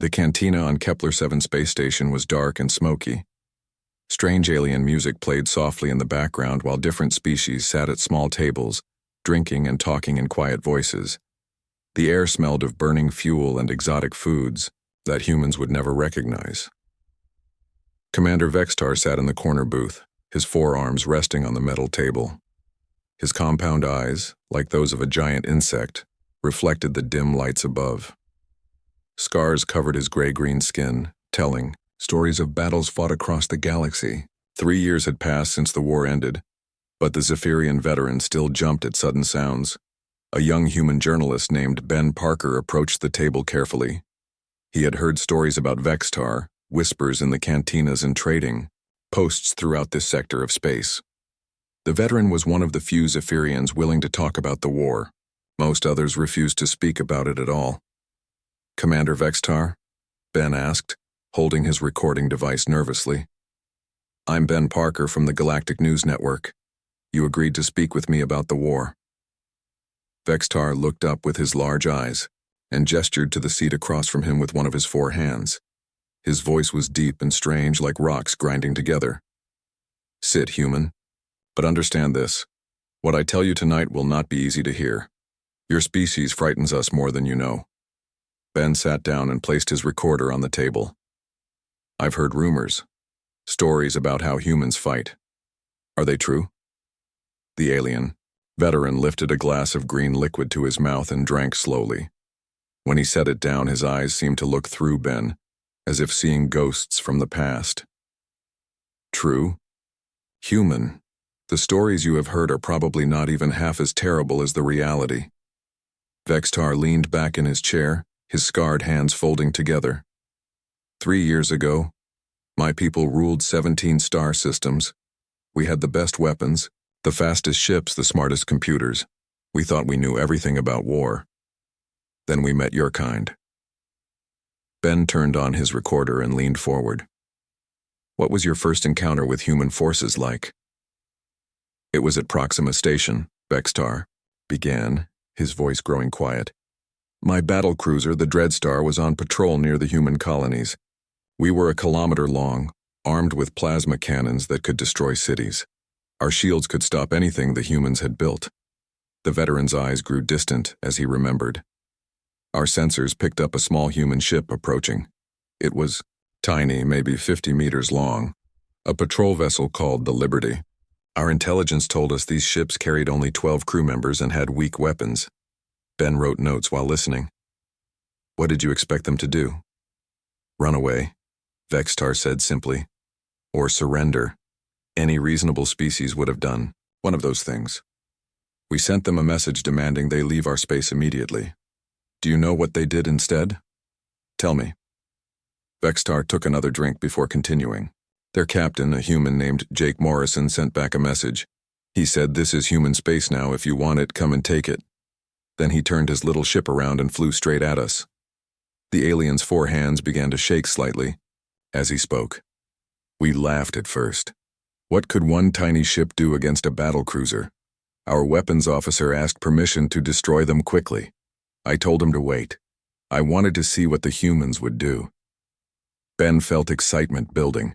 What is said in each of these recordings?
The cantina on Kepler-7 space station was dark and smoky. Strange alien music played softly in the background while different species sat at small tables, drinking and talking in quiet voices. The air smelled of burning fuel and exotic foods that humans would never recognize. Commander Vextar sat in the corner booth, his forearms resting on the metal table. His compound eyes, like those of a giant insect, reflected the dim lights above. Scars covered his gray-green skin, telling stories of battles fought across the galaxy. 3 years had passed since the war ended, but the Zephyrian veteran still jumped at sudden sounds. A young human journalist named Ben Parker approached the table carefully. He had heard stories about Vextar, whispers in the cantinas and trading, posts throughout this sector of space. The veteran was one of the few Zephyrians willing to talk about the war. Most others refused to speak about it at all. "Commander Vextar?" Ben asked, holding his recording device nervously. "I'm Ben Parker from the Galactic News Network. You agreed to speak with me about the war." Vextar looked up with his large eyes and gestured to the seat across from him with one of his 4 hands. His voice was deep and strange, like rocks grinding together. "Sit, human. But understand this. What I tell you tonight will not be easy to hear. Your species frightens us more than you know." Ben sat down and placed his recorder on the table. "I've heard rumors, stories about how humans fight. Are they true?" The alien veteran lifted a glass of green liquid to his mouth and drank slowly. When he set it down, his eyes seemed to look through Ben, as if seeing ghosts from the past. "True? Human. The stories you have heard are probably not even half as terrible as the reality." Vextar leaned back in his chair, his scarred hands folding together. 3 years ago, my people ruled 17 star systems. We had the best weapons, the fastest ships, the smartest computers. We thought we knew everything about war. Then we met your kind. Ben turned on his recorder and leaned forward. "What was your first encounter with human forces like?" "It was at Proxima Station," Vextar began, his voice growing quiet. "My battle cruiser, the Dreadstar, was on patrol near the human colonies. We were a kilometer long, armed with plasma cannons that could destroy cities. Our shields could stop anything the humans had built." The veteran's eyes grew distant as he remembered. "Our sensors picked up a small human ship approaching. It was tiny, maybe 50 meters long, a patrol vessel called the Liberty. Our intelligence told us these ships carried only 12 crew members and had weak weapons." Ben wrote notes while listening. "What did you expect them to do?" "Run away," Vextar said simply. "Or surrender. Any reasonable species would have done one of those things. We sent them a message demanding they leave our space immediately. Do you know what they did instead? Tell me." Vextar took another drink before continuing. "Their captain, a human named Jake Morrison, sent back a message. He said, 'This is human space now. If you want it, come and take it.' Then he turned his little ship around and flew straight at us." The alien's 4 hands began to shake slightly as he spoke. "We laughed at first. What could one tiny ship do against a battle cruiser? Our weapons officer asked permission to destroy them quickly. I told him to wait. I wanted to see what the humans would do." Ben felt excitement building.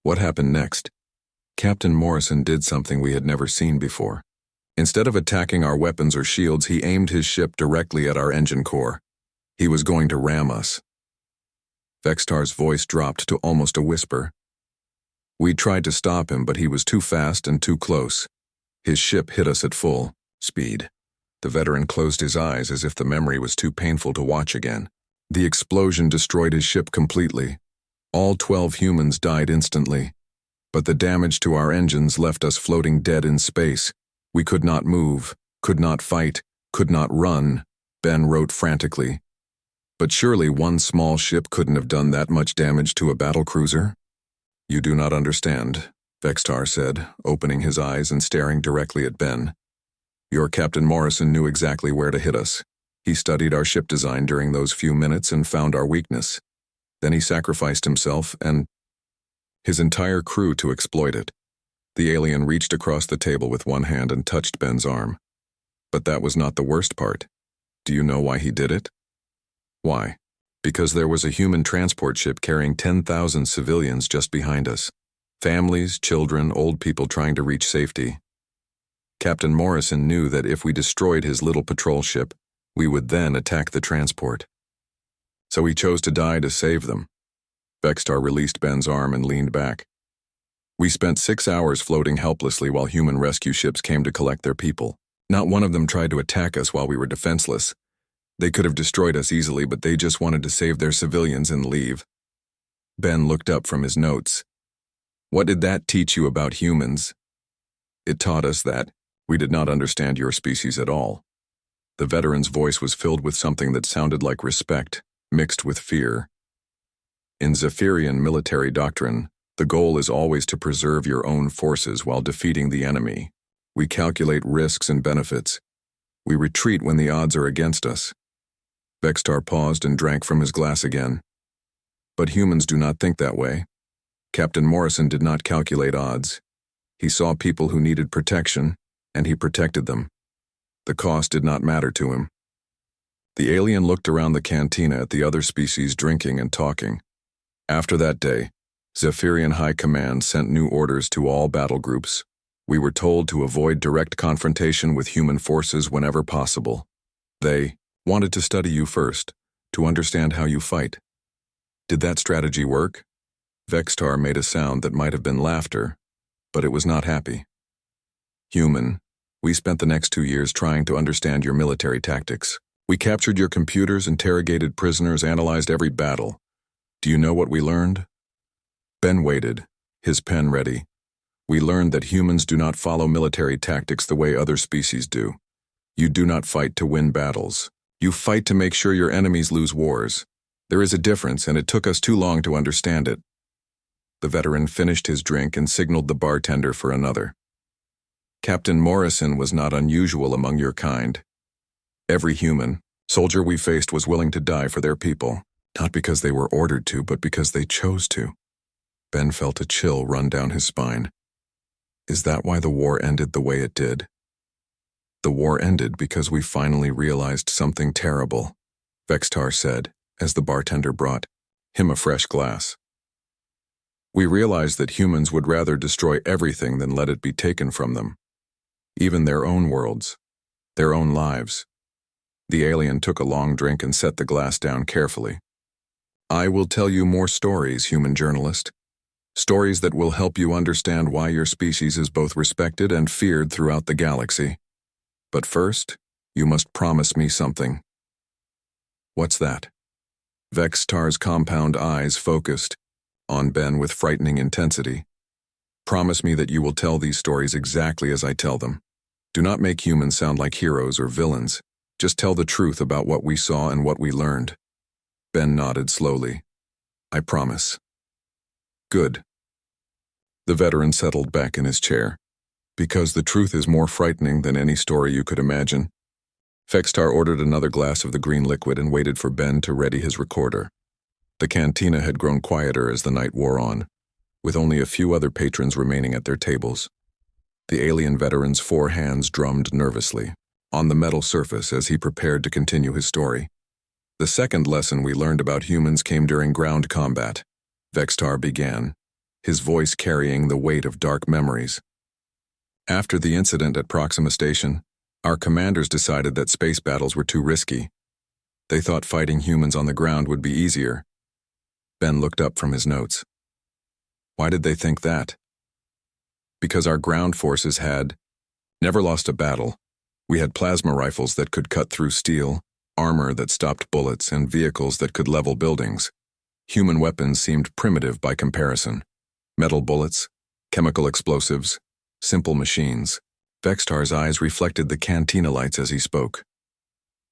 What happened next? Captain Morrison did something we had never seen before. Instead of attacking our weapons or shields, he aimed his ship directly at our engine core. He was going to ram us. Vextar's voice dropped to almost a whisper. "We tried to stop him, but he was too fast and too close. His ship hit us at full speed." The veteran closed his eyes as if the memory was too painful to watch again. "The explosion destroyed his ship completely. All 12 humans died instantly. But the damage to our engines left us floating dead in space. We could not move, could not fight, could not run," Ben wrote frantically. "But surely one small ship couldn't have done that much damage to a battle cruiser?" "You do not understand," Vextar said, opening his eyes and staring directly at Ben. "Your Captain Morrison knew exactly where to hit us. He studied our ship design during those few minutes and found our weakness. Then he sacrificed himself and his entire crew to exploit it." The alien reached across the table with one hand and touched Ben's arm. "But that was not the worst part. Do you know why he did it?" "Why?" Because there was a human transport ship carrying 10,000 civilians just behind us. Families, children, old people trying to reach safety. Captain Morrison knew that if we destroyed his little patrol ship, we would then attack the transport. So he chose to die to save them. Vextar released Ben's arm and leaned back. We spent 6 hours floating helplessly while human rescue ships came to collect their people. Not one of them tried to attack us while we were defenseless. They could have destroyed us easily, but they just wanted to save their civilians and leave. Ben looked up from his notes. What did that teach you about humans? It taught us that we did not understand your species at all. The veteran's voice was filled with something that sounded like respect, mixed with fear. In Zephyrian military doctrine, the goal is always to preserve your own forces while defeating the enemy. We calculate risks and benefits. We retreat when the odds are against us. Vextar paused and drank from his glass again. But humans do not think that way. Captain Morrison did not calculate odds. He saw people who needed protection, and he protected them. The cost did not matter to him. The alien looked around the cantina at the other species drinking and talking. After that day, Zephyrian High Command sent new orders to all battle groups. We were told to avoid direct confrontation with human forces whenever possible. They wanted to study you first, to understand how you fight. Did that strategy work? Vextar made a sound that might have been laughter, but it was not happy. Human, we spent the next 2 years trying to understand your military tactics. We captured your computers, interrogated prisoners, analyzed every battle. Do you know what we learned? Ben waited, his pen ready. We learned that humans do not follow military tactics the way other species do. You do not fight to win battles. You fight to make sure your enemies lose wars. There is a difference, and it took us too long to understand it. The veteran finished his drink and signaled the bartender for another. Captain Morrison was not unusual among your kind. Every human, soldier we faced was willing to die for their people, not because they were ordered to, but because they chose to. Ben felt a chill run down his spine. Is that why the war ended the way it did? The war ended because we finally realized something terrible, Vextar said, as the bartender brought him a fresh glass. We realized that humans would rather destroy everything than let it be taken from them. Even their own worlds, their own lives. The alien took a long drink and set the glass down carefully. I will tell you more stories, human journalist. Stories that will help you understand why your species is both respected and feared throughout the galaxy. But first, you must promise me something. What's that? Vextar's compound eyes focused on Ben with frightening intensity. Promise me that you will tell these stories exactly as I tell them. Do not make humans sound like heroes or villains. Just tell the truth about what we saw and what we learned. Ben nodded slowly. I promise. Good. The veteran settled back in his chair. Because the truth is more frightening than any story you could imagine. Vextar ordered another glass of the green liquid and waited for Ben to ready his recorder. The cantina had grown quieter as the night wore on, with only a few other patrons remaining at their tables. The alien veteran's 4 hands drummed nervously on the metal surface as he prepared to continue his story. The second lesson we learned about humans came during ground combat. Vextar began, his voice carrying the weight of dark memories. After the incident at Proxima Station, our commanders decided that space battles were too risky. They thought fighting humans on the ground would be easier. Ben looked up from his notes. Why did they think that? Because our ground forces had never lost a battle. We had plasma rifles that could cut through steel, armor that stopped bullets, and vehicles that could level buildings. Human weapons seemed primitive by comparison. Metal bullets, chemical explosives, simple machines. Vextar's eyes reflected the cantina lights as he spoke.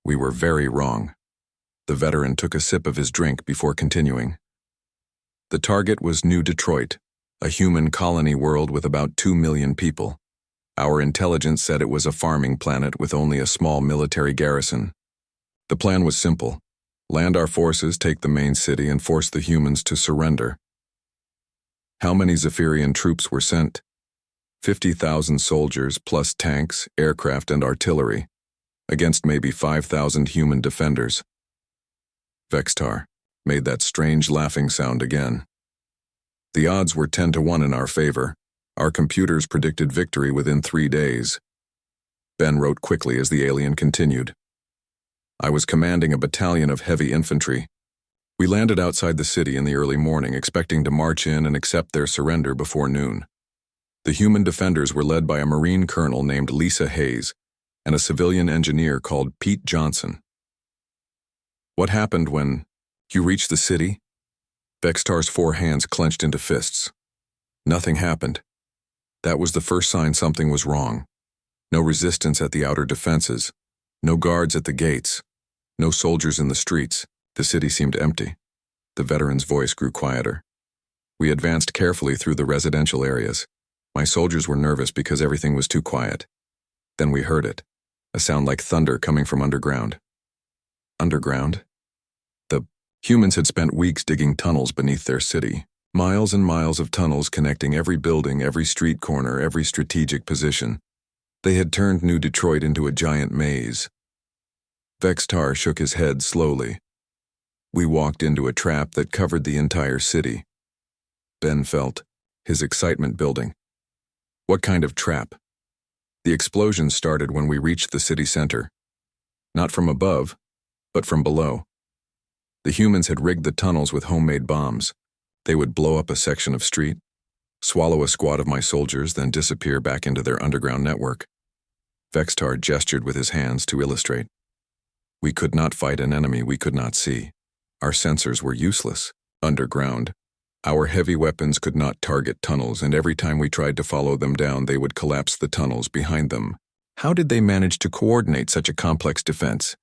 We were very wrong. The veteran took a sip of his drink before continuing. The target was New Detroit, a human colony world with about 2 million people. Our intelligence said it was a farming planet with only a small military garrison. The plan was simple. Land our forces, take the main city, and force the humans to surrender. How many Zephyrian troops were sent? 50,000 soldiers plus tanks, aircraft, and artillery, against maybe 5,000 human defenders. Vextar, made that strange laughing sound again. The odds were 10-1 in our favor. Our computers predicted victory within 3 days. Ben wrote quickly as the alien continued. I was commanding a battalion of heavy infantry. We landed outside the city in the early morning, expecting to march in and accept their surrender before noon. The human defenders were led by a Marine colonel named Lisa Hayes and a civilian engineer called Pete Johnson. What happened when you reached the city? Vextar's 4 hands clenched into fists. Nothing happened. That was the first sign something was wrong. No resistance at the outer defenses. No guards at the gates. No soldiers in the streets. The city seemed empty. The veteran's voice grew quieter. We advanced carefully through the residential areas. My soldiers were nervous because everything was too quiet. Then we heard it. A sound like thunder coming from underground. Underground? The humans had spent weeks digging tunnels beneath their city. Miles and miles of tunnels connecting every building, every street corner, every strategic position. They had turned New Detroit into a giant maze. Vextar shook his head slowly. We walked into a trap that covered the entire city. Ben felt his excitement building. What kind of trap? The explosion started when we reached the city center. Not from above, but from below. The humans had rigged the tunnels with homemade bombs. They would blow up a section of street, swallow a squad of my soldiers, then disappear back into their underground network. Vextar gestured with his hands to illustrate. We could not fight an enemy we could not see. Our sensors were useless. Underground. Our heavy weapons could not target tunnels, and every time we tried to follow them down, they would collapse the tunnels behind them. How did they manage to coordinate such a complex defense?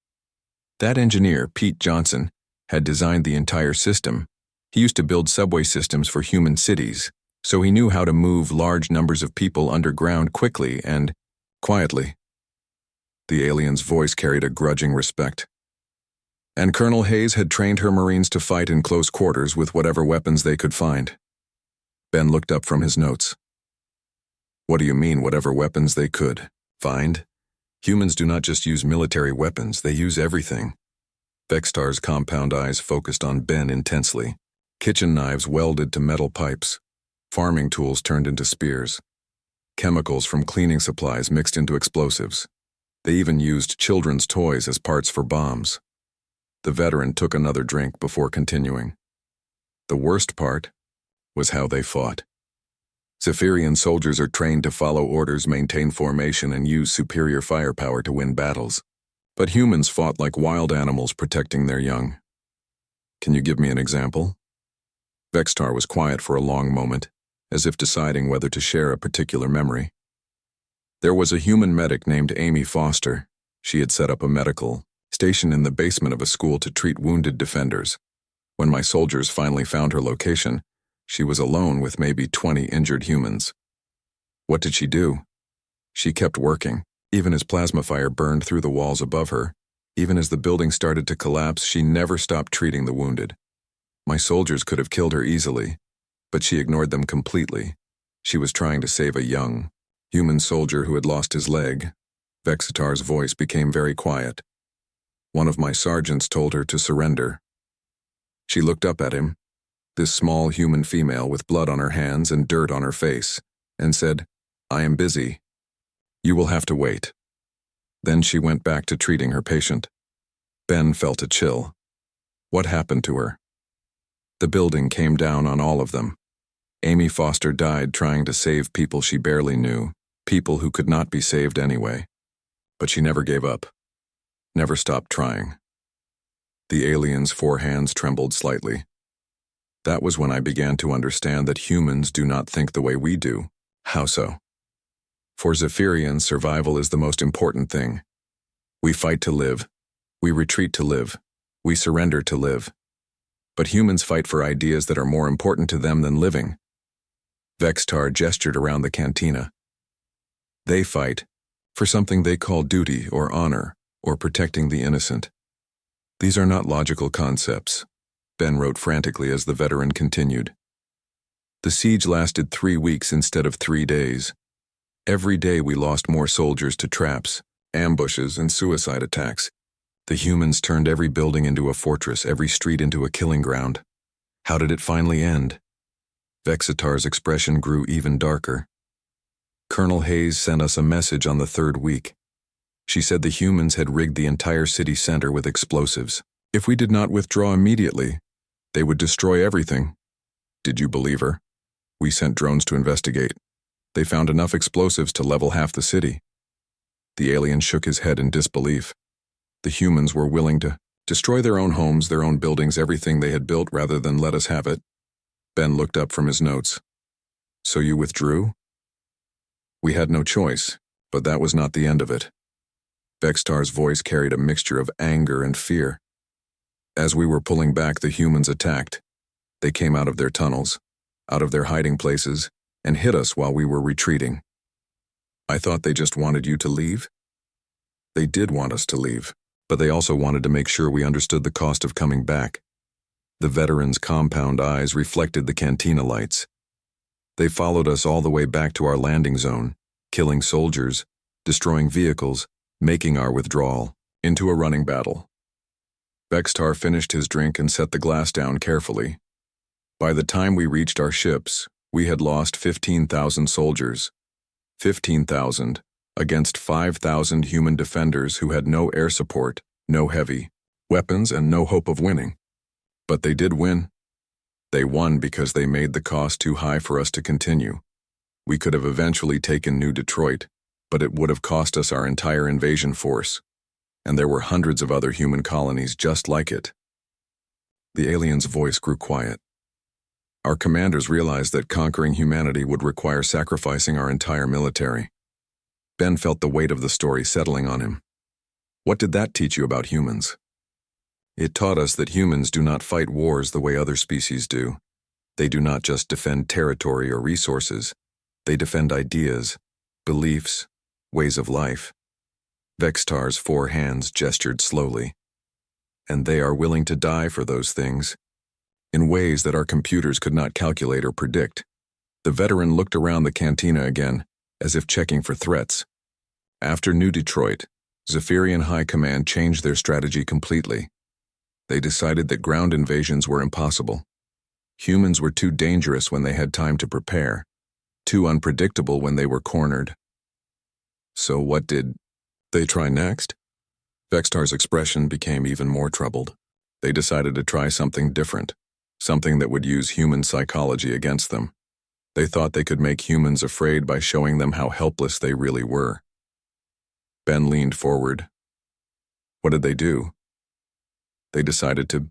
That engineer, Pete Johnson, had designed the entire system. He used to build subway systems for human cities, so he knew how to move large numbers of people underground quickly and quietly. The alien's voice carried a grudging respect. And Colonel Hayes had trained her Marines to fight in close quarters with whatever weapons they could find. Ben looked up from his notes. What do you mean, whatever weapons they could find? Humans do not just use military weapons, they use everything. Vextar's compound eyes focused on Ben intensely. Kitchen knives welded to metal pipes. Farming tools turned into spears. Chemicals from cleaning supplies mixed into explosives. They even used children's toys as parts for bombs. The veteran took another drink before continuing. The worst part was how they fought. Zephyrian soldiers are trained to follow orders, maintain formation, and use superior firepower to win battles. But humans fought like wild animals protecting their young. Can you give me an example? Vextar was quiet for a long moment, as if deciding whether to share a particular memory. There was a human medic named Amy Foster. She had set up a medical station in the basement of a school to treat wounded defenders. When my soldiers finally found her location, she was alone with maybe 20 injured humans. What did she do? She kept working, even as plasma fire burned through the walls above her. Even as the building started to collapse, she never stopped treating the wounded. My soldiers could have killed her easily, but she ignored them completely. She was trying to save a young, human soldier who had lost his leg. Vextar's voice became very quiet. One of my sergeants told her to surrender. She looked up at him, this small human female with blood on her hands and dirt on her face, and said, "I am busy. You will have to wait." Then she went back to treating her patient. Ben felt a chill. What happened to her? The building came down on all of them. Amy Foster died trying to save people she barely knew, people who could not be saved anyway. But she never gave up. Never stopped trying. The alien's 4 hands trembled slightly. That was when I began to understand that humans do not think the way we do. How so? For Zephyrians, survival is the most important thing. We fight to live. We retreat to live. We surrender to live. But humans fight for ideas that are more important to them than living. Vextar gestured around the cantina. They fight for something they call duty or honor, or protecting the innocent. These are not logical concepts, Ben wrote frantically as the veteran continued. The siege lasted 3 weeks instead of 3 days. Every day we lost more soldiers to traps, ambushes, and suicide attacks. The humans turned every building into a fortress, every street into a killing ground. How did it finally end? Vexitar's expression grew even darker. Colonel Hayes sent us a message on the third week. She said the humans had rigged the entire city center with explosives. If we did not withdraw immediately, they would destroy everything. Did you believe her? We sent drones to investigate. They found enough explosives to level half the city. The alien shook his head in disbelief. The humans were willing to destroy their own homes, their own buildings, everything they had built rather than let us have it. Ben looked up from his notes. So you withdrew? We had no choice, but that was not the end of it. Vexitar's voice carried a mixture of anger and fear. As we were pulling back, the humans attacked. They came out of their tunnels, out of their hiding places, and hit us while we were retreating. I thought they just wanted you to leave? They did want us to leave, but they also wanted to make sure we understood the cost of coming back. The veteran's compound eyes reflected the cantina lights. They followed us all the way back to our landing zone, killing soldiers, destroying vehicles, making our withdrawal into a running battle. Vexitar finished his drink and set the glass down carefully. By the time we reached our ships, we had lost 15,000 soldiers. 15,000 against 5,000 human defenders who had no air support, no heavy weapons, and no hope of winning. But they did win. They won because they made the cost too high for us to continue. We could have eventually taken New Detroit, but it would have cost us our entire invasion force. And there were hundreds of other human colonies just like it. The alien's voice grew quiet. Our commanders realized that conquering humanity would require sacrificing our entire military. Ben felt the weight of the story settling on him. What did that teach you about humans? It taught us that humans do not fight wars the way other species do. They do not just defend territory or resources. They defend ideas, beliefs, ways of life. Vexitar's 4 hands gestured slowly. And they are willing to die for those things, in ways that our computers could not calculate or predict. The veteran looked around the cantina again, as if checking for threats. After New Detroit, Zephyrian High Command changed their strategy completely. They decided that ground invasions were impossible. Humans were too dangerous when they had time to prepare, too unpredictable when they were cornered. So what did they try next? Vexitar's expression became even more troubled. They decided to try something different, something that would use human psychology against them. They thought they could make humans afraid by showing them how helpless they really were. Ben leaned forward. What did they do? They decided to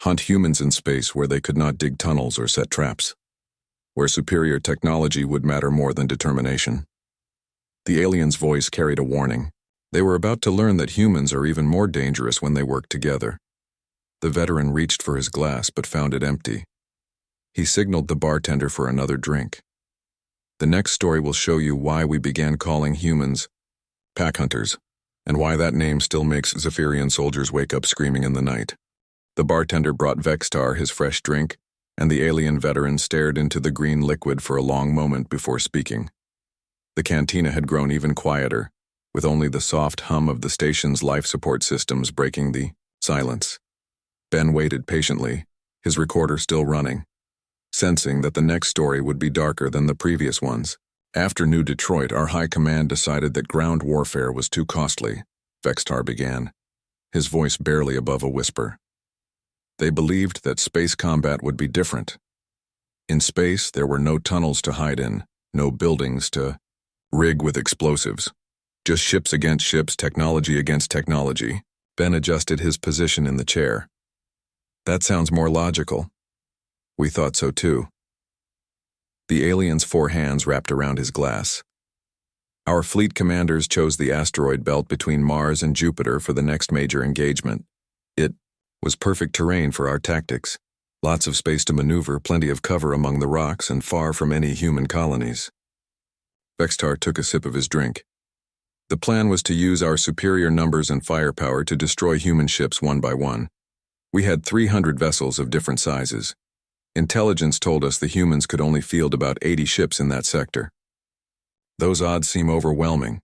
hunt humans in space where they could not dig tunnels or set traps, where superior technology would matter more than determination. The alien's voice carried a warning. They were about to learn that humans are even more dangerous when they work together. The veteran reached for his glass but found it empty. He signaled the bartender for another drink. The next story will show you why we began calling humans pack hunters, and why that name still makes Zephyrian soldiers wake up screaming in the night. The bartender brought Vexitar his fresh drink, and the alien veteran stared into the green liquid for a long moment before speaking. The cantina had grown even quieter, with only the soft hum of the station's life support systems breaking the silence. Ben waited patiently, his recorder still running, sensing that the next story would be darker than the previous ones. After New Detroit, our high command decided that ground warfare was too costly, Vexitar began, his voice barely above a whisper. They believed that space combat would be different. In space, there were no tunnels to hide in, no buildings to rig with explosives. Just ships against ships, technology against technology. Ben adjusted his position in the chair. That sounds more logical. We thought so too. The alien's 4 hands wrapped around his glass. Our fleet commanders chose the asteroid belt between Mars and Jupiter for the next major engagement. It was perfect terrain for our tactics. Lots of space to maneuver, plenty of cover among the rocks, and far from any human colonies. Vexitar took a sip of his drink. The plan was to use our superior numbers and firepower to destroy human ships one by one. We had 300 vessels of different sizes. Intelligence told us the humans could only field about 80 ships in that sector. Those odds seem overwhelming.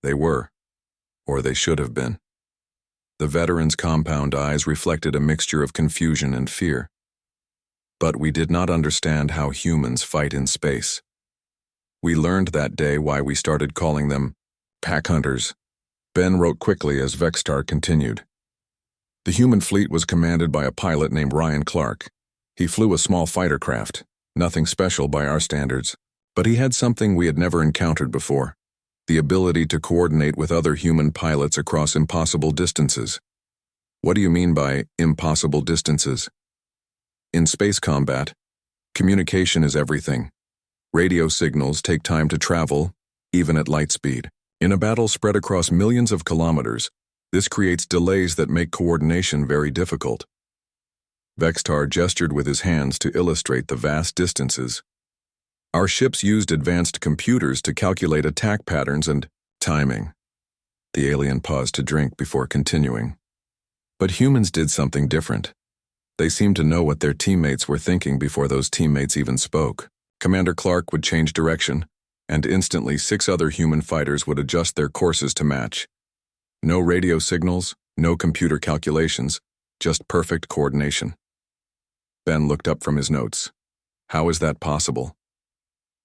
They were, or they should have been. The veteran's compound eyes reflected a mixture of confusion and fear. But we did not understand how humans fight in space. We learned that day why we started calling them pack hunters. Ben wrote quickly as Vextar continued. The human fleet was commanded by a pilot named Ryan Clark. He flew a small fighter craft, nothing special by our standards, but he had something we had never encountered before, the ability to coordinate with other human pilots across impossible distances. What do you mean by impossible distances? In space combat, communication is everything. Radio signals take time to travel, even at light speed. In a battle spread across millions of kilometers, this creates delays that make coordination very difficult. Vextar gestured with his hands to illustrate the vast distances. Our ships used advanced computers to calculate attack patterns and timing. The alien paused to drink before continuing. But humans did something different. They seemed to know what their teammates were thinking before those teammates even spoke. Commander Clark would change direction, and instantly 6 other human fighters would adjust their courses to match. No radio signals, no computer calculations, just perfect coordination. Ben looked up from his notes. How is that possible?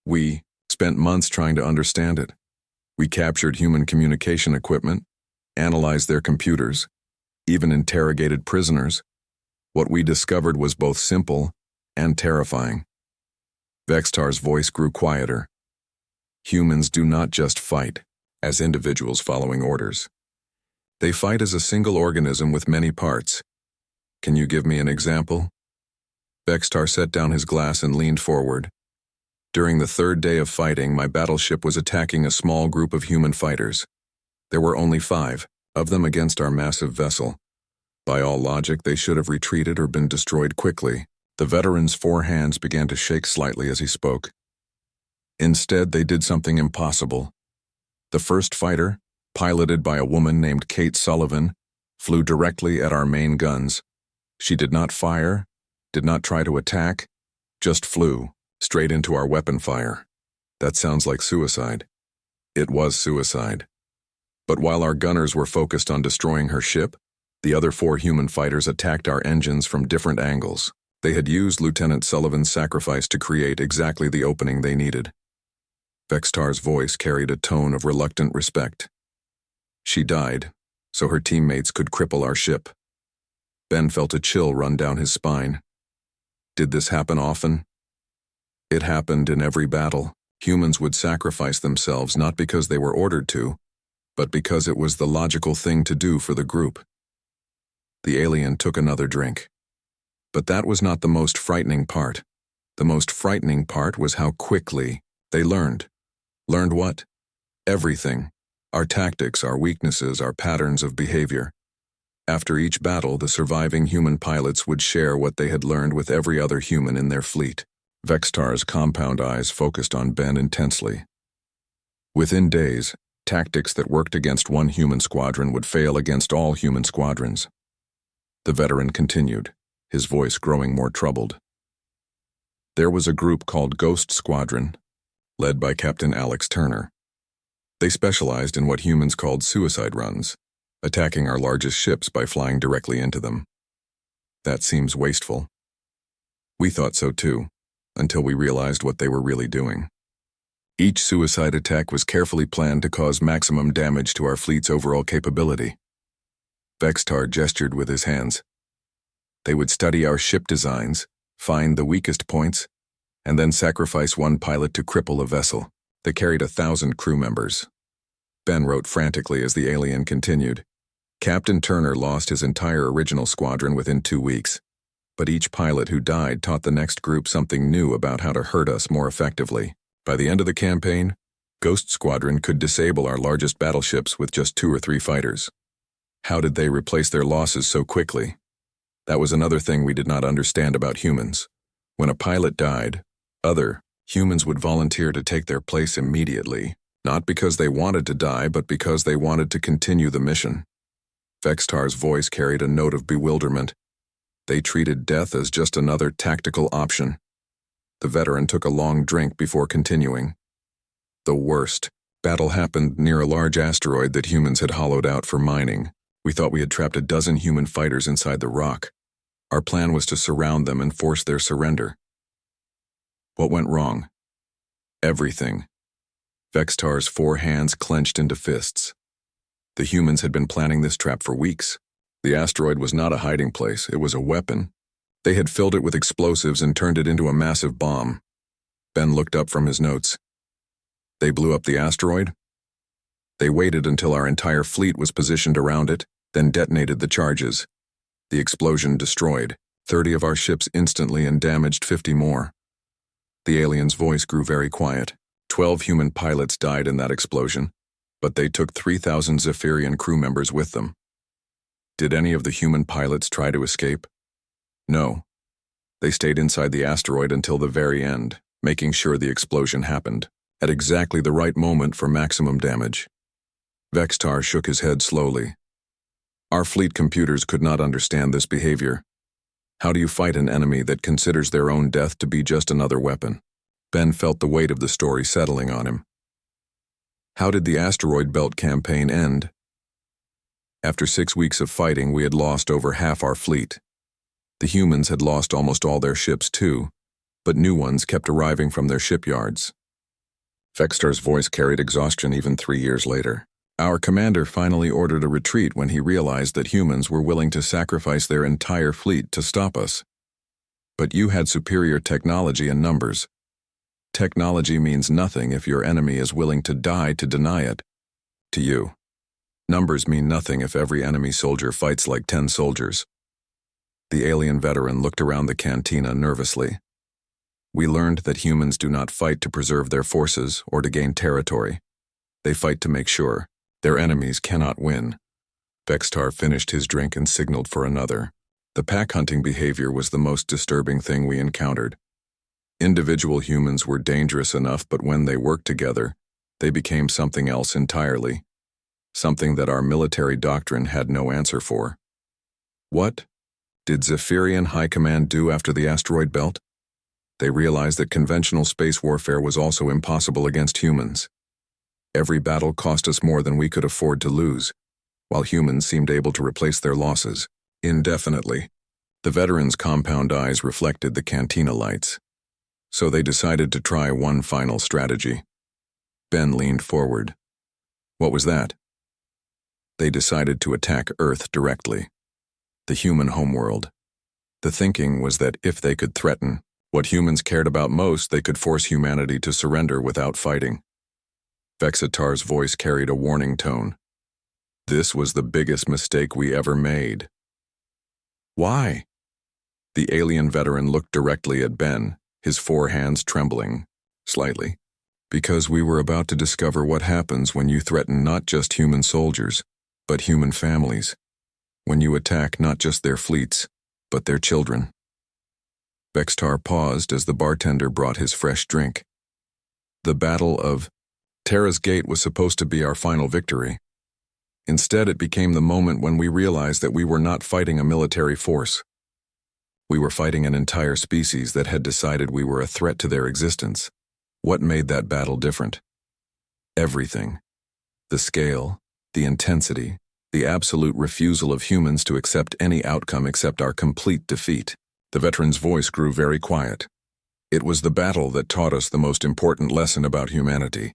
We spent months trying to understand it. We captured human communication equipment, analyzed their computers, even interrogated prisoners. What we discovered was both simple and terrifying. Vextar's voice grew quieter. Humans do not just fight as individuals following orders. They fight as a single organism with many parts. Can you give me an example? Vextar set down his glass and leaned forward. During the 3rd day of fighting, my battleship was attacking a small group of human fighters. There were only 5 of them against our massive vessel. By all logic, they should have retreated or been destroyed quickly. The veteran's 4 hands began to shake slightly as he spoke. Instead, they did something impossible. The first fighter, piloted by a woman named Kate Sullivan, flew directly at our main guns. She did not fire, did not try to attack, just flew straight into our weapon fire. That sounds like suicide. It was suicide. But while our gunners were focused on destroying her ship, the other 4 human fighters attacked our engines from different angles. They had used Lieutenant Sullivan's sacrifice to create exactly the opening they needed. Vextar's voice carried a tone of reluctant respect. She died, so her teammates could cripple our ship. Ben felt a chill run down his spine. Did this happen often? It happened in every battle. Humans would sacrifice themselves not because they were ordered to, but because it was the logical thing to do for the group. The alien took another drink. But that was not the most frightening part. The most frightening part was how quickly they learned. Learned what? Everything. Our tactics, our weaknesses, our patterns of behavior. After each battle, the surviving human pilots would share what they had learned with every other human in their fleet. Vextar's compound eyes focused on Ben intensely. Within days, tactics that worked against one human squadron would fail against all human squadrons. The veteran continued, his voice growing more troubled. There was a group called Ghost Squadron, led by Captain Alex Turner. They specialized in what humans called suicide runs, attacking our largest ships by flying directly into them. That seems wasteful. We thought so too, until we realized what they were really doing. Each suicide attack was carefully planned to cause maximum damage to our fleet's overall capability. Vextar gestured with his hands. They would study our ship designs, find the weakest points, and then sacrifice one pilot to cripple a vessel. They carried 1,000 crew members. Ben wrote frantically as the alien continued. Captain Turner lost his entire original squadron within 2 weeks, but each pilot who died taught the next group something new about how to hurt us more effectively. By the end of the campaign, Ghost Squadron could disable our largest battleships with just 2 or 3 fighters. How did they replace their losses so quickly? That was another thing we did not understand about humans. When a pilot died, other humans would volunteer to take their place immediately, not because they wanted to die, but because they wanted to continue the mission. Vextar's voice carried a note of bewilderment. They treated death as just another tactical option. The veteran took a long drink before continuing. The worst battle happened near a large asteroid that humans had hollowed out for mining. We thought we had trapped a dozen human fighters inside the rock. Our plan was to surround them and force their surrender. What went wrong? Everything. Vextar's 4 hands clenched into fists. The humans had been planning this trap for weeks. The asteroid was not a hiding place, it was a weapon. They had filled it with explosives and turned it into a massive bomb. Ben looked up from his notes. They blew up the asteroid? They waited until our entire fleet was positioned around it, then detonated the charges. The explosion destroyed 30 of our ships instantly and damaged 50 more. The alien's voice grew very quiet. 12 human pilots died in that explosion, but they took 3,000 Zephyrian crew members with them. Did any of the human pilots try to escape? No. They stayed inside the asteroid until the very end, making sure the explosion happened, at exactly the right moment for maximum damage. Vextar shook his head slowly. Our fleet computers could not understand this behavior. How do you fight an enemy that considers their own death to be just another weapon? Ben felt the weight of the story settling on him. How did the asteroid belt campaign end? After 6 weeks of fighting, we had lost over half our fleet. The humans had lost almost all their ships too, but new ones kept arriving from their shipyards. Vextar's voice carried exhaustion even 3 years later. Our commander finally ordered a retreat when he realized that humans were willing to sacrifice their entire fleet to stop us. But you had superior technology and numbers. Technology means nothing if your enemy is willing to die to deny it. To you. Numbers mean nothing if every enemy soldier fights like 10 soldiers. The alien veteran looked around the cantina nervously. We learned that humans do not fight to preserve their forces or to gain territory. They fight to make sure their enemies cannot win. Vextar finished his drink and signaled for another. The pack-hunting behavior was the most disturbing thing we encountered. Individual humans were dangerous enough, but when they worked together, they became something else entirely. Something that our military doctrine had no answer for. What did Zephyrian High Command do after the asteroid belt? They realized that conventional space warfare was also impossible against humans. Every battle cost us more than we could afford to lose, while humans seemed able to replace their losses indefinitely. The veterans' compound eyes reflected the cantina lights. So they decided to try one final strategy. Ben leaned forward. What was that? They decided to attack Earth directly. The human homeworld. The thinking was that if they could threaten what humans cared about most, they could force humanity to surrender without fighting. Vexatar's voice carried a warning tone. This was the biggest mistake we ever made. Why? The alien veteran looked directly at Ben, his 4 hands trembling, slightly. Because we were about to discover what happens when you threaten not just human soldiers, but human families. When you attack not just their fleets, but their children. Vextar paused as the bartender brought his fresh drink. The Battle of Terra's Gate was supposed to be our final victory. Instead, it became the moment when we realized that we were not fighting a military force. We were fighting an entire species that had decided we were a threat to their existence. What made that battle different? Everything. The scale, the intensity, the absolute refusal of humans to accept any outcome except our complete defeat. The veteran's voice grew very quiet. It was the battle that taught us the most important lesson about humanity.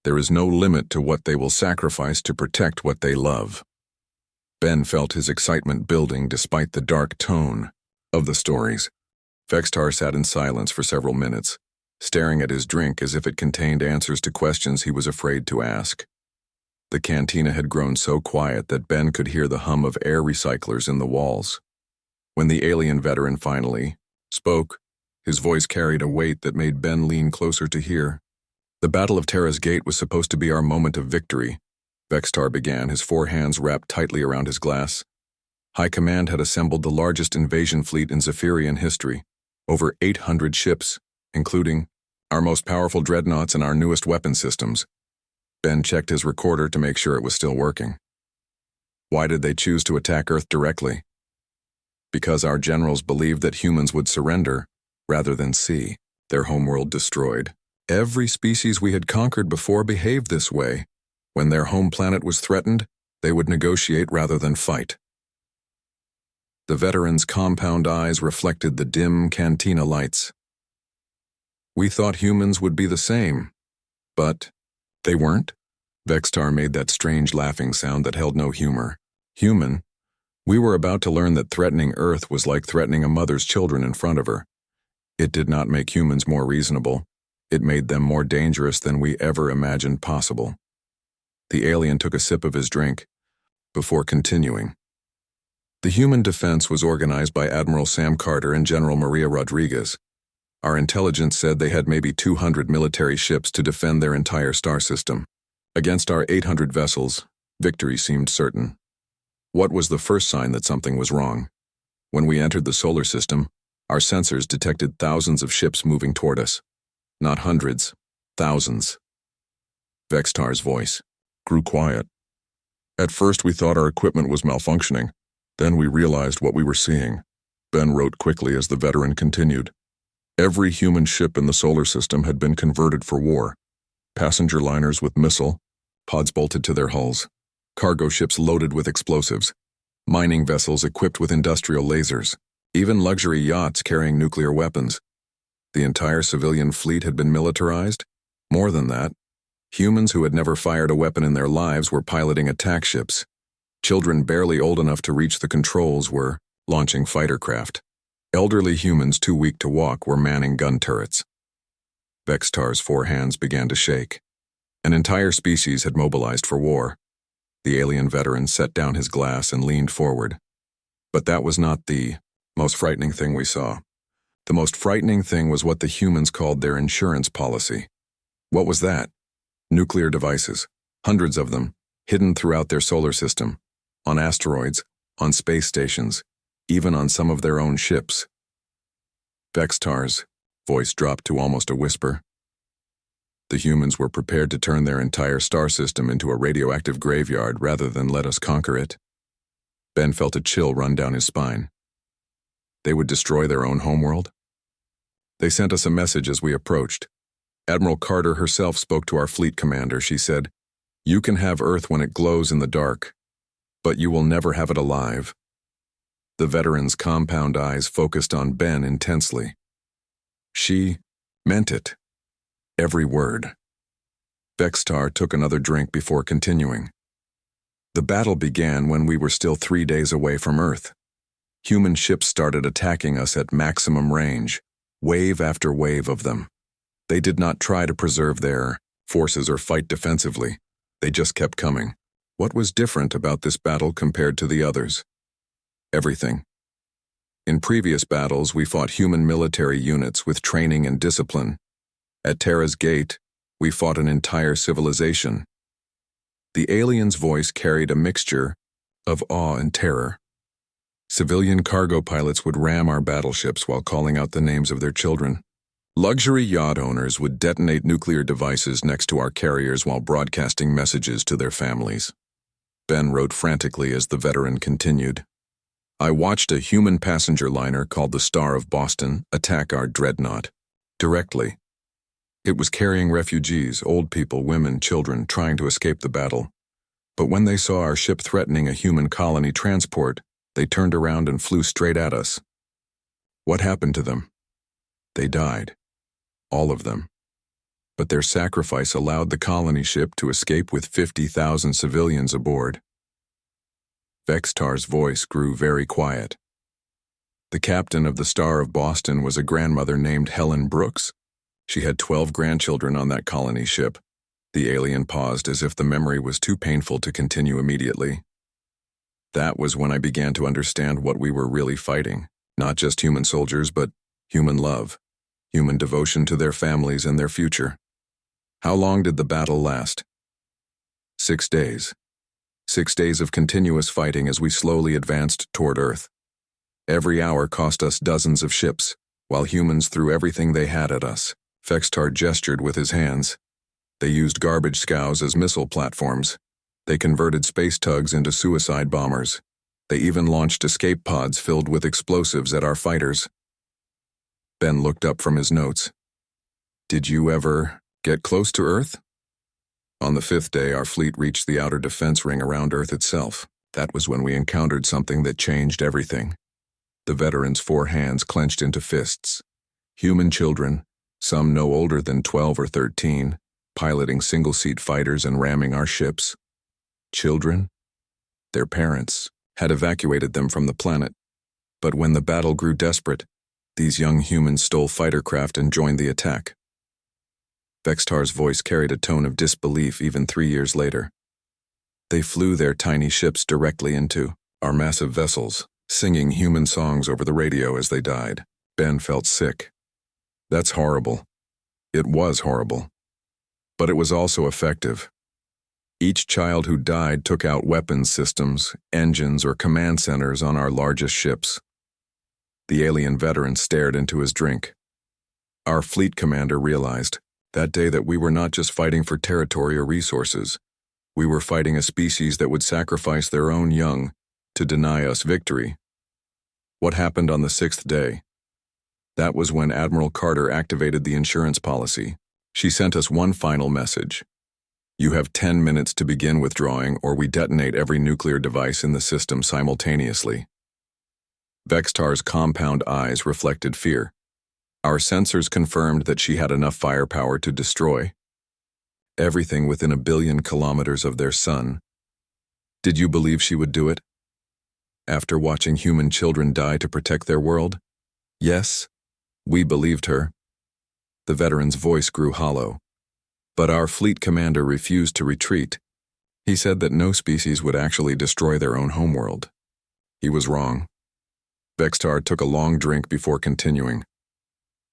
There is no limit to what they will sacrifice to protect what they love. Ben felt his excitement building despite the dark tone of the stories. Vextar sat in silence for several minutes, staring at his drink as if it contained answers to questions he was afraid to ask. The cantina had grown so quiet that Ben could hear the hum of air recyclers in the walls. When the alien veteran finally spoke, his voice carried a weight that made Ben lean closer to hear. The Battle of Terra's Gate was supposed to be our moment of victory. Vextar began, his 4 hands wrapped tightly around his glass. High Command had assembled the largest invasion fleet in Zephyrian history, over 800 ships, including our most powerful dreadnoughts and our newest weapon systems. Ben checked his recorder to make sure it was still working. Why did they choose to attack Earth directly? Because our generals believed that humans would surrender, rather than see their homeworld destroyed. Every species we had conquered before behaved this way. When their home planet was threatened, They would negotiate rather than fight. The veterans' compound eyes reflected the dim cantina lights. We thought humans would be the same, but they weren't. Vextar made that strange laughing sound that held no humor. Human? We were about to learn that threatening Earth was like threatening a mother's children in front of her. It did not make humans more reasonable. It made them more dangerous than we ever imagined possible. The alien took a sip of his drink before continuing. The human defense was organized by Admiral Sam Carter and General Maria Rodriguez. Our intelligence said they had maybe 200 military ships to defend their entire star system. Against our 800 vessels, victory seemed certain. What was the first sign that something was wrong? When we entered the solar system, our sensors detected thousands of ships moving toward us. Not hundreds, thousands. Vextar's voice grew quiet. At first we thought our equipment was malfunctioning. Then we realized what we were seeing. Ben wrote quickly as the veteran continued. Every human ship in the solar system had been converted for war. Passenger liners with missile pods bolted to their hulls. Cargo ships loaded with explosives. Mining vessels equipped with industrial lasers. Even luxury yachts carrying nuclear weapons. The entire civilian fleet had been militarized. More than that, humans who had never fired a weapon in their lives were piloting attack ships. Children barely old enough to reach the controls were launching fighter craft. Elderly humans too weak to walk were manning gun turrets. Vextar's 4 hands began to shake. An entire species had mobilized for war. The alien veteran set down his glass and leaned forward. But that was not the most frightening thing we saw. The most frightening thing was what the humans called their insurance policy. What was that? Nuclear devices, hundreds of them, hidden throughout their solar system, on asteroids, on space stations, even on some of their own ships. Vextar's voice dropped to almost a whisper. The humans were prepared to turn their entire star system into a radioactive graveyard rather than let us conquer it. Ben felt a chill run down his spine. They would destroy their own homeworld? They sent us a message as we approached. Admiral Carter herself spoke to our fleet commander. She said, "You can have Earth when it glows in the dark, but you will never have it alive." The veteran's compound eyes focused on Ben intensely. She meant it. Every word. Vextar took another drink before continuing. The battle began when we were still 3 days away from Earth. Human ships started attacking us at maximum range, wave after wave of them. They did not try to preserve their forces or fight defensively. They just kept coming. What was different about this battle compared to the others? Everything. In previous battles, we fought human military units with training and discipline. At Terra's gate, we fought an entire civilization. The alien's voice carried a mixture of awe and terror. Civilian cargo pilots would ram our battleships while calling out the names of their children. Luxury yacht owners would detonate nuclear devices next to our carriers while broadcasting messages to their families. Ben wrote frantically as the veteran continued. I watched a human passenger liner called the Star of Boston attack our dreadnought. Directly. It was carrying refugees, old people, women, children, trying to escape the battle. But when they saw our ship threatening a human colony transport, they turned around and flew straight at us. What happened to them? They died. All of them. But their sacrifice allowed the colony ship to escape with 50,000 civilians aboard. Vextar's voice grew very quiet. The captain of the Star of Boston was a grandmother named Helen Brooks. She had 12 grandchildren on that colony ship. The alien paused as if the memory was too painful to continue immediately. That was when I began to understand what we were really fighting. Not just human soldiers, but human love. Human devotion to their families and their future. How long did the battle last? 6 days. 6 days of continuous fighting as we slowly advanced toward Earth. Every hour cost us dozens of ships, while humans threw everything they had at us. Vextar gestured with his hands. They used garbage scows as missile platforms. They converted space tugs into suicide bombers. They even launched escape pods filled with explosives at our fighters. Ben looked up from his notes. Did you ever get close to Earth? On the fifth day, our fleet reached the outer defense ring around Earth itself. That was when we encountered something that changed everything. The veterans' four hands clenched into fists. Human children, some no older than 12 or 13, piloting single-seat fighters and ramming our ships. Children? Their parents had evacuated them from the planet. But when the battle grew desperate, these young humans stole fighter craft and joined the attack. Vextar's voice carried a tone of disbelief even 3 years later. They flew their tiny ships directly into our massive vessels, singing human songs over the radio as they died. Ben felt sick. That's horrible. It was horrible. But it was also effective. Each child who died took out weapons systems, engines, or command centers on our largest ships. The alien veteran stared into his drink. Our fleet commander realized that day that we were not just fighting for territory or resources. We were fighting a species that would sacrifice their own young to deny us victory. What happened on the sixth day? That was when Admiral Carter activated the insurance policy. She sent us one final message. You have 10 minutes to begin withdrawing, or we detonate every nuclear device in the system simultaneously. Vextar's compound eyes reflected fear. Our sensors confirmed that she had enough firepower to destroy everything within 1 billion kilometers of their sun. Did you believe she would do it? After watching human children die to protect their world? Yes, we believed her. The veteran's voice grew hollow. But our fleet commander refused to retreat. He said that no species would actually destroy their own homeworld. He was wrong. Vextar took a long drink before continuing.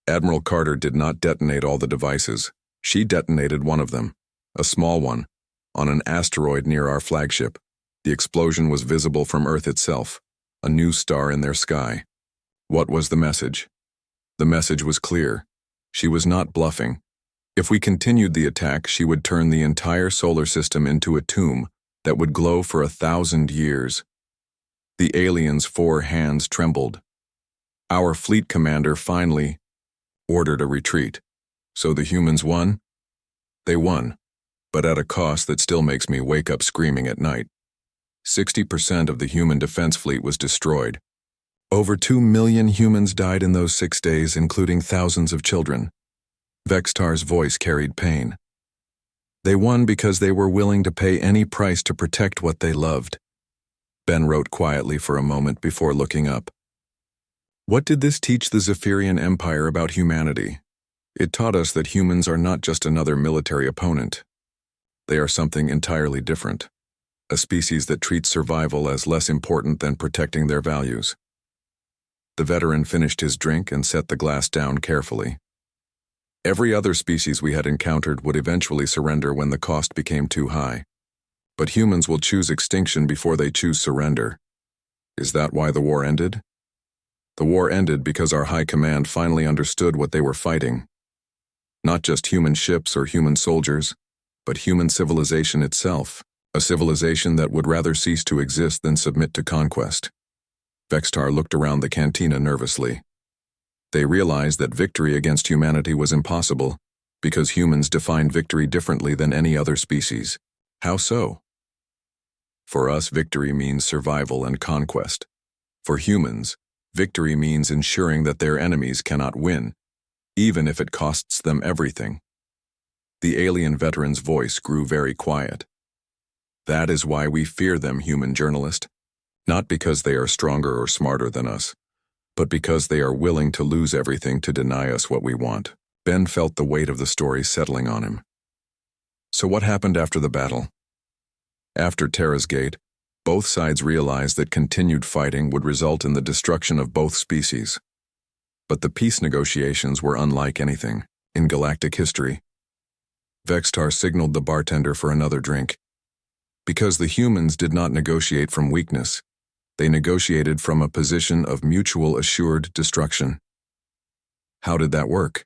Admiral Carter did not detonate all the devices. She detonated one of them, a small one, on an asteroid near our flagship. The explosion was visible from Earth itself, a new star in their sky. What was the message? The message was clear. She was not bluffing. If we continued the attack, she would turn the entire solar system into a tomb that would glow for 1,000 years. The alien's four hands trembled. Our fleet commander finally ordered a retreat. So the humans won? They won, but at a cost that still makes me wake up screaming at night. 60% of the human defense fleet was destroyed. Over 2 million humans died in those 6 days, including thousands of children. Vextar's voice carried pain. They won because they were willing to pay any price to protect what they loved. Ben wrote quietly for a moment before looking up. What did this teach the Zephyrian Empire about humanity? It taught us that humans are not just another military opponent. They are something entirely different. A species that treats survival as less important than protecting their values. The veteran finished his drink and set the glass down carefully. Every other species we had encountered would eventually surrender when the cost became too high. But humans will choose extinction before they choose surrender. Is that why the war ended? The war ended because our high command finally understood what they were fighting. Not just human ships or human soldiers, but human civilization itself, a civilization that would rather cease to exist than submit to conquest. Vextar looked around the cantina nervously. They realized that victory against humanity was impossible because humans defined victory differently than any other species. How so? For us, victory means survival and conquest. For humans, victory means ensuring that their enemies cannot win, even if it costs them everything. The alien veteran's voice grew very quiet. That is why we fear them, human journalist. Not because they are stronger or smarter than us, but because they are willing to lose everything to deny us what we want. Ben felt the weight of the story settling on him. So what happened after the battle? After Terra's Gate, both sides realized that continued fighting would result in the destruction of both species. But the peace negotiations were unlike anything in galactic history. Vextar signaled the bartender for another drink. Because the humans did not negotiate from weakness, they negotiated from a position of mutual assured destruction. How did that work?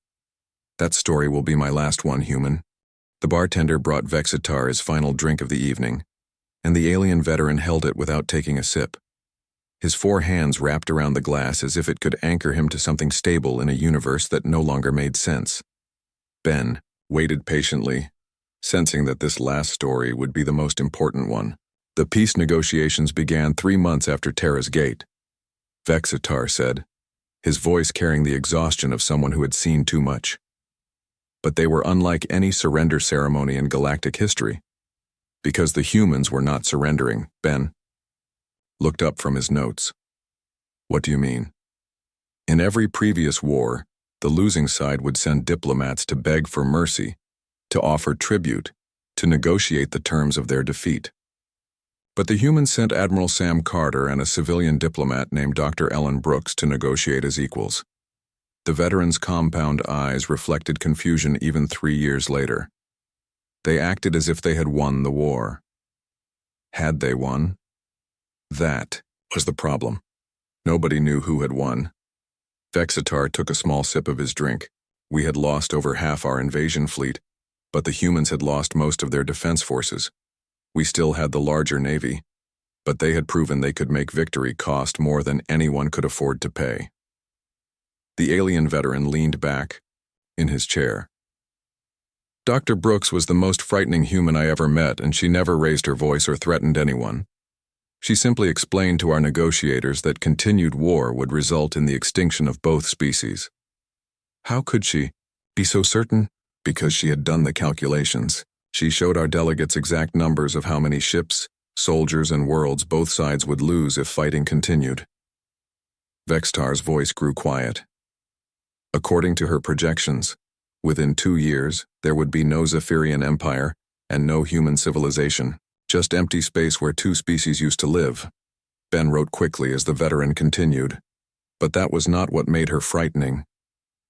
That story will be my last one, human. The bartender brought Vextar his final drink of the evening, and the alien veteran held it without taking a sip. His four hands wrapped around the glass as if it could anchor him to something stable in a universe that no longer made sense. Ben waited patiently, sensing that this last story would be the most important one. The peace negotiations began 3 months after Terra's Gate, Vexitar said, his voice carrying the exhaustion of someone who had seen too much. But they were unlike any surrender ceremony in galactic history, because the humans were not surrendering. Ben looked up from his notes. What do you mean? In every previous war, the losing side would send diplomats to beg for mercy, to offer tribute, to negotiate the terms of their defeat. But the humans sent Admiral Sam Carter and a civilian diplomat named Dr. Ellen Brooks to negotiate as equals. The veterans' compound eyes reflected confusion even 3 years later. They acted as if they had won the war. Had they won? That was the problem. Nobody knew who had won. Vexitar took a small sip of his drink. We had lost over half our invasion fleet, but the humans had lost most of their defense forces. We still had the larger navy, but they had proven they could make victory cost more than anyone could afford to pay. The alien veteran leaned back in his chair. Dr. Brooks was the most frightening human I ever met, and she never raised her voice or threatened anyone. She simply explained to our negotiators that continued war would result in the extinction of both species. How could she be so certain? Because she had done the calculations. She showed our delegates exact numbers of how many ships, soldiers, and worlds both sides would lose if fighting continued. Vextar's voice grew quiet. According to her projections, within 2 years, there would be no Zephyrian Empire and no human civilization, just empty space where 2 species used to live. Ben wrote quickly as the veteran continued. But that was not what made her frightening.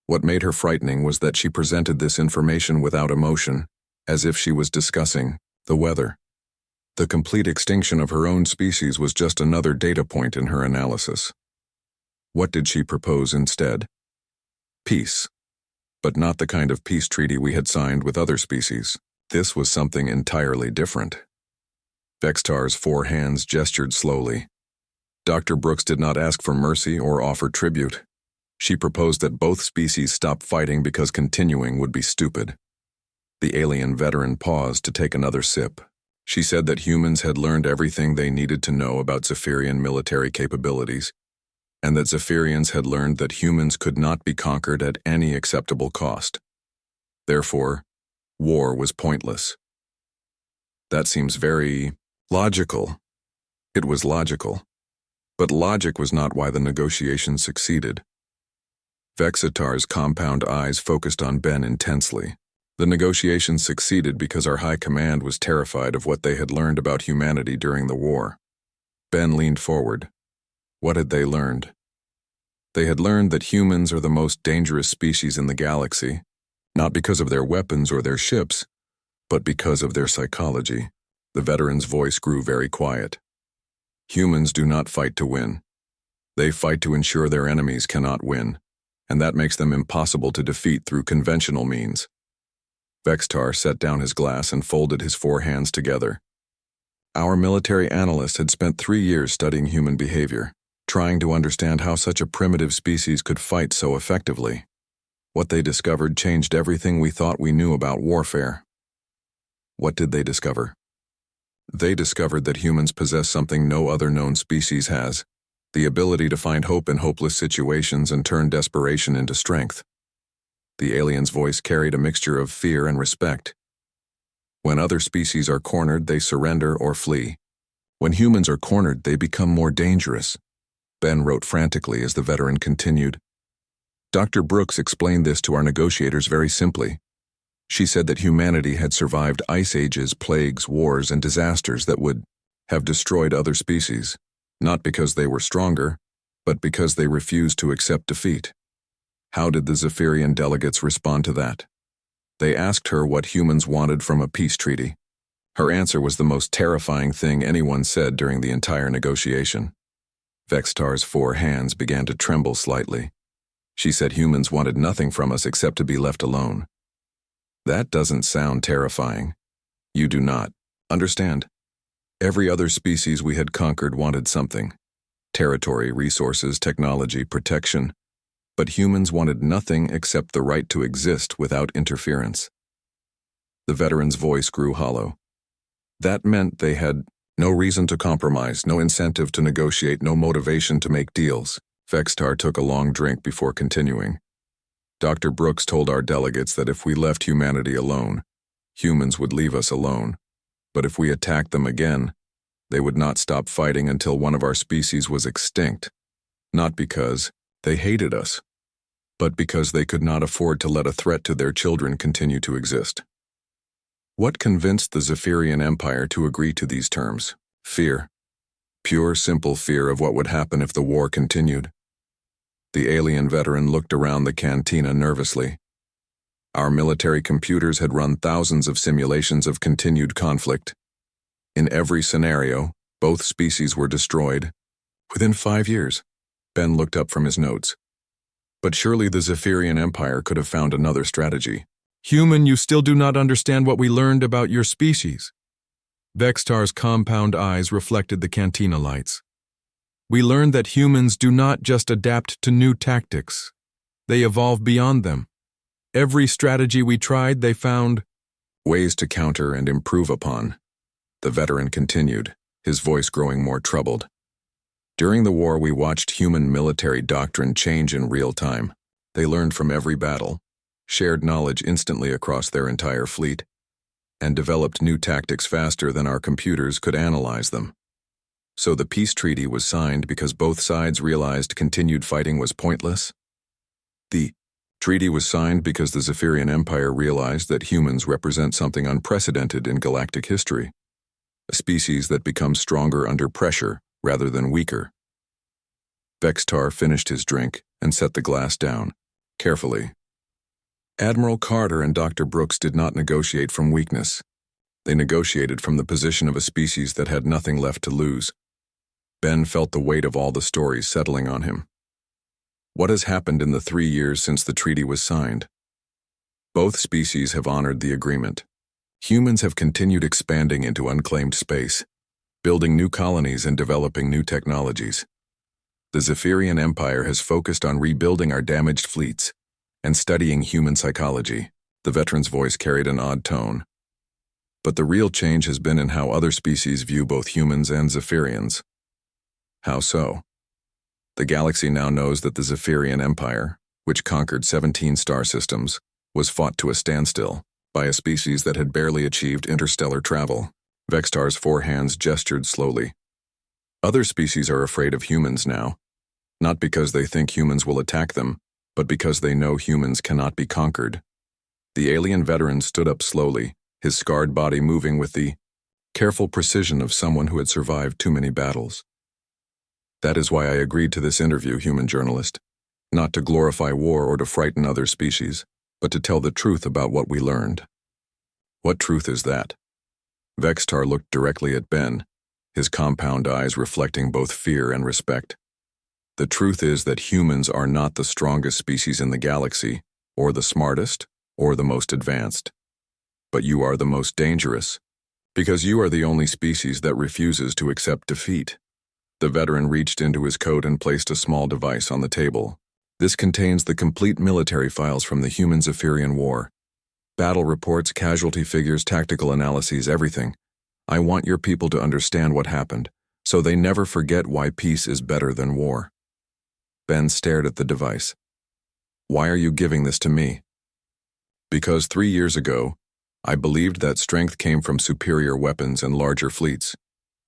What made her frightening was that she presented this information without emotion, as if she was discussing the weather. The complete extinction of her own species was just another data point in her analysis. What did she propose instead? Peace. But not the kind of peace treaty we had signed with other species. This was something entirely different. Vextar's 4 hands gestured slowly. Dr. Brooks did not ask for mercy or offer tribute. She proposed that both species stop fighting because continuing would be stupid. The alien veteran paused to take another sip. She said that humans had learned everything they needed to know about Zephyrian military capabilities, and that Zephyrians had learned that humans could not be conquered at any acceptable cost. Therefore, war was pointless. That seems very logical. It was logical. But logic was not why the negotiations succeeded. Vexitar's compound eyes focused on Ben intensely. The negotiations succeeded because our high command was terrified of what they had learned about humanity during the war. Ben leaned forward. What had they learned? They had learned that humans are the most dangerous species in the galaxy, not because of their weapons or their ships, but because of their psychology. The veteran's voice grew very quiet. Humans do not fight to win. They fight to ensure their enemies cannot win, and that makes them impossible to defeat through conventional means. Vextar set down his glass and folded his 4 hands together. Our military analyst had spent 3 years studying human behavior, trying to understand how such a primitive species could fight so effectively. What they discovered changed everything we thought we knew about warfare. What did they discover? They discovered that humans possess something no other known species has, the ability to find hope in hopeless situations and turn desperation into strength. The alien's voice carried a mixture of fear and respect. When other species are cornered, they surrender or flee. When humans are cornered, they become more dangerous. Ben wrote frantically as the veteran continued. Dr. Brooks explained this to our negotiators very simply. She said that humanity had survived ice ages, plagues, wars, and disasters that would have destroyed other species, not because they were stronger, but because they refused to accept defeat. How did the Zephyrian delegates respond to that? They asked her what humans wanted from a peace treaty. Her answer was the most terrifying thing anyone said during the entire negotiation. Vextar's 4 hands began to tremble slightly. She said humans wanted nothing from us except to be left alone. That doesn't sound terrifying. You do not understand. Every other species we had conquered wanted something. Territory, resources, technology, protection. But humans wanted nothing except the right to exist without interference. The veteran's voice grew hollow. That meant they had no reason to compromise, no incentive to negotiate, no motivation to make deals. Vextar took a long drink before continuing. Dr. Brooks told our delegates that if we left humanity alone, humans would leave us alone. But if we attacked them again, they would not stop fighting until one of our species was extinct. Not because they hated us, but because they could not afford to let a threat to their children continue to exist. What convinced the Zephyrian Empire to agree to these terms? Fear. Pure, simple fear of what would happen if the war continued. The alien veteran looked around the cantina nervously. Our military computers had run thousands of simulations of continued conflict. In every scenario, both species were destroyed. Within 5 years, Ben looked up from his notes. But surely the Zephyrian Empire could have found another strategy. Human, you still do not understand what we learned about your species. Vextar's compound eyes reflected the cantina lights. We learned that humans do not just adapt to new tactics. They evolve beyond them. Every strategy we tried, they found ways to counter and improve upon. The veteran continued, his voice growing more troubled. During the war, we watched human military doctrine change in real time. They learned from every battle, shared knowledge instantly across their entire fleet, and developed new tactics faster than our computers could analyze them. So the peace treaty was signed because both sides realized continued fighting was pointless? The treaty was signed because the Zephyrian Empire realized that humans represent something unprecedented in galactic history, a species that becomes stronger under pressure rather than weaker. Vextar finished his drink and set the glass down, carefully. Admiral Carter and Dr. Brooks did not negotiate from weakness. They negotiated from the position of a species that had nothing left to lose. Ben felt the weight of all the stories settling on him. What has happened in the 3 years since the treaty was signed? Both species have honored the agreement. Humans have continued expanding into unclaimed space, building new colonies and developing new technologies. The Zephyrian Empire has focused on rebuilding our damaged fleets and studying human psychology. The veteran's voice carried an odd tone. But the real change has been in how other species view both humans and Zephyrians. How so? The galaxy now knows that the Zephyrian Empire, which conquered 17 star systems, was fought to a standstill by a species that had barely achieved interstellar travel. Vextar's 4 hands gestured slowly. Other species are afraid of humans now, not because they think humans will attack them, but because they know humans cannot be conquered. The alien veteran stood up slowly, his scarred body moving with the careful precision of someone who had survived too many battles. That is why I agreed to this interview, human journalist, not to glorify war or to frighten other species, but to tell the truth about what we learned. What truth is that? Vextar looked directly at Ben, his compound eyes reflecting both fear and respect. The truth is that humans are not the strongest species in the galaxy, or the smartest, or the most advanced. But you are the most dangerous, because you are the only species that refuses to accept defeat. The veteran reached into his coat and placed a small device on the table. This contains the complete military files from the human Zephyrian War. Battle reports, casualty figures, tactical analyses, everything. I want your people to understand what happened, so they never forget why peace is better than war. Ben stared at the device. Why are you giving this to me? Because 3 years ago, I believed that strength came from superior weapons and larger fleets.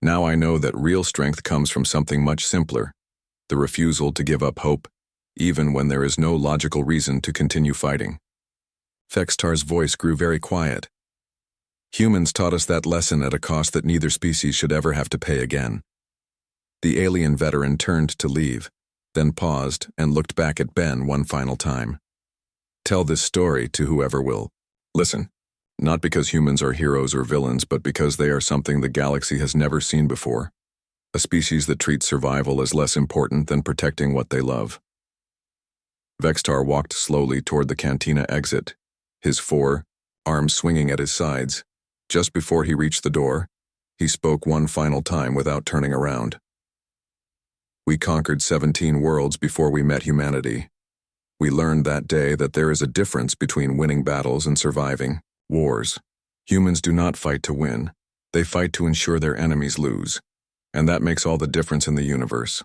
Now I know that real strength comes from something much simpler, the refusal to give up hope, even when there is no logical reason to continue fighting. Vextar's voice grew very quiet. Humans taught us that lesson at a cost that neither species should ever have to pay again. The alien veteran turned to leave, then paused and looked back at Ben one final time. Tell this story to whoever will listen. Not because humans are heroes or villains, but because they are something the galaxy has never seen before. A species that treats survival as less important than protecting what they love. Vextar walked slowly toward the cantina exit, his 4 arms swinging at his sides. Just before he reached the door, he spoke one final time without turning around. We conquered 17 worlds before we met humanity. We learned that day that there is a difference between winning battles and surviving wars. Humans do not fight to win. They fight to ensure their enemies lose. And that makes all the difference in the universe.